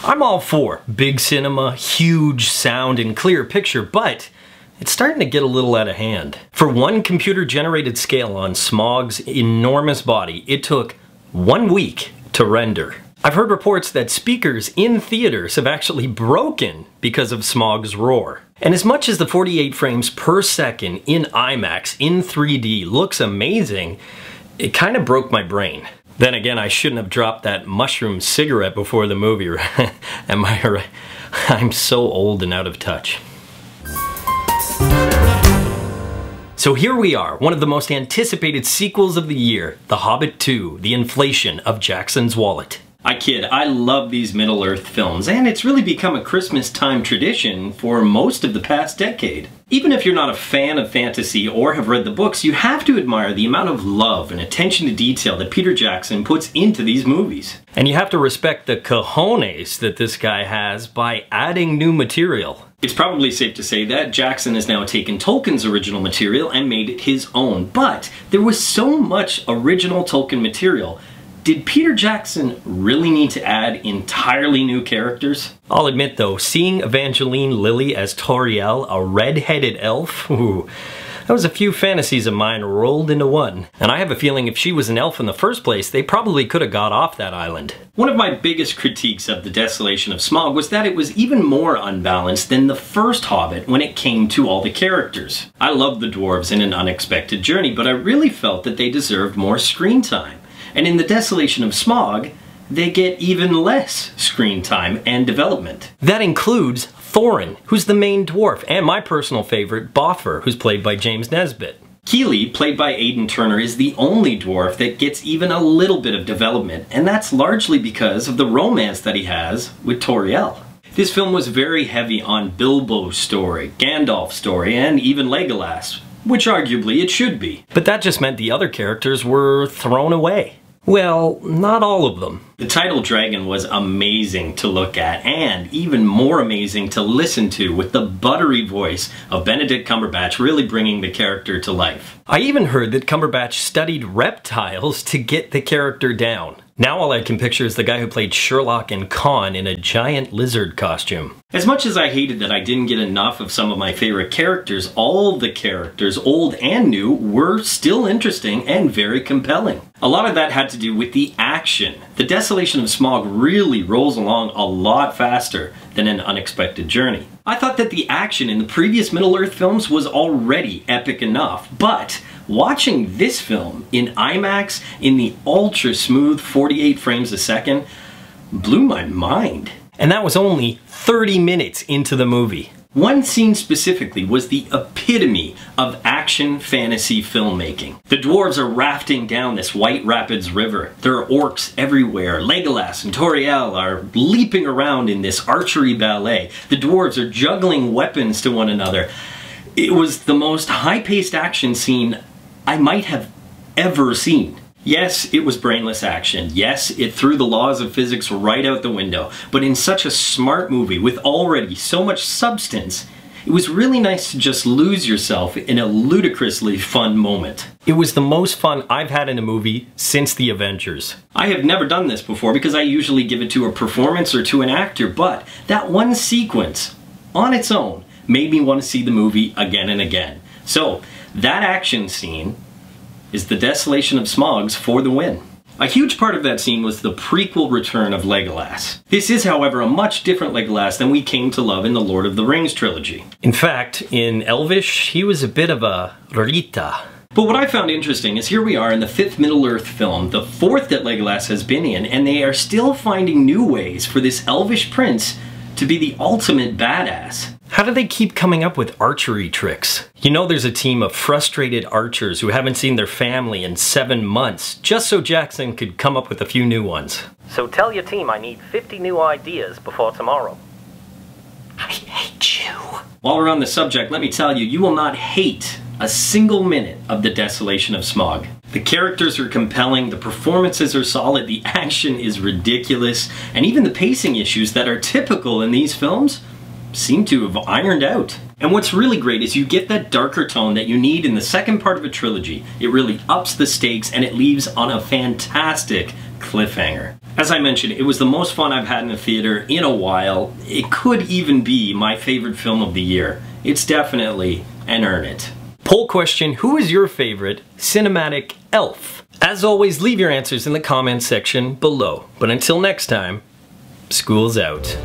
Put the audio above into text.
I'm all for big cinema, huge sound, and clear picture, but it's starting to get a little out of hand. For one computer-generated scale on Smaug's enormous body, it took 1 week to render. I've heard reports that speakers in theaters have actually broken because of Smaug's roar. And as much as the 48 frames per second in IMAX in 3D looks amazing, it kind of broke my brain. Then again, I shouldn't have dropped that mushroom cigarette before the movie. Am I right? I'm so old and out of touch. So here we are, one of the most anticipated sequels of the year, The Hobbit 2, The Inflation of Jackson's Wallet. I kid, I love these Middle-earth films, and it's really become a Christmas time tradition for most of the past decade. Even if you're not a fan of fantasy or have read the books, you have to admire the amount of love and attention to detail that Peter Jackson puts into these movies. And you have to respect the cojones that this guy has by adding new material. It's probably safe to say that Jackson has now taken Tolkien's original material and made it his own, but there was so much original Tolkien material. Did Peter Jackson really need to add entirely new characters? I'll admit though, seeing Evangeline Lilly as Tauriel, a red-headed elf, ooh, that was a few fantasies of mine rolled into one. And I have a feeling if she was an elf in the first place, they probably could have got off that island. One of my biggest critiques of the Desolation of Smaug was that it was even more unbalanced than the first Hobbit when it came to all the characters. I loved the dwarves in An Unexpected Journey, but I really felt that they deserved more screen time. And in the Desolation of Smaug, they get even less screen time and development. That includes Thorin, who's the main dwarf, and my personal favorite, Boffer, who's played by James Nesbitt. Keeley, played by Aidan Turner, is the only dwarf that gets even a little bit of development, and that's largely because of the romance that he has with Tauriel. This film was very heavy on Bilbo's story, Gandalf's story, and even Legolas, which arguably it should be. But that just meant the other characters were thrown away. Well, not all of them. The title dragon was amazing to look at, and even more amazing to listen to, with the buttery voice of Benedict Cumberbatch really bringing the character to life. I even heard that Cumberbatch studied reptiles to get the character down. Now all I can picture is the guy who played Sherlock and Khan in a giant lizard costume. As much as I hated that I didn't get enough of some of my favorite characters, all the characters, old and new, were still interesting and very compelling. A lot of that had to do with the action. The Desolation of Smaug really rolls along a lot faster than An Unexpected Journey. I thought that the action in the previous Middle-earth films was already epic enough, but watching this film in IMAX in the ultra-smooth 48 frames a second blew my mind. And that was only 30 minutes into the movie. One scene specifically was the epitome of action fantasy filmmaking. The dwarves are rafting down this White Rapids River. There are orcs everywhere. Legolas and Tauriel are leaping around in this archery ballet. The dwarves are juggling weapons to one another. It was the most high-paced action scene I might have ever seen. Yes, it was brainless action. Yes, it threw the laws of physics right out the window. But in such a smart movie with already so much substance, it was really nice to just lose yourself in a ludicrously fun moment. It was the most fun I've had in a movie since The Avengers. I have never done this before because I usually give it to a performance or to an actor, but that one sequence on its own made me want to see the movie again and again. So, that action scene is The Desolation of Smaug's for the win. A huge part of that scene was the prequel return of Legolas. This is, however, a much different Legolas than we came to love in the Lord of the Rings trilogy. In fact, in Elvish, he was a bit of a Rita. But what I found interesting is here we are in the 5th Middle-earth film, the 4th that Legolas has been in, and they are still finding new ways for this Elvish prince to be the ultimate badass. How do they keep coming up with archery tricks? You know there's a team of frustrated archers who haven't seen their family in 7 months, just so Jackson could come up with a few new ones. So tell your team I need 50 new ideas before tomorrow. I hate you. While we're on the subject, let me tell you, you will not hate a single minute of The Desolation of Smaug. The characters are compelling, the performances are solid, the action is ridiculous, and even the pacing issues that are typical in these films seem to have ironed out. And what's really great is you get that darker tone that you need in the second part of a trilogy. It really ups the stakes and it leaves on a fantastic cliffhanger. As I mentioned, it was the most fun I've had in a theater in a while. It could even be my favorite film of the year. It's definitely an earn it. Poll question, who is your favorite cinematic elf? As always, leave your answers in the comments section below. But until next time, school's out.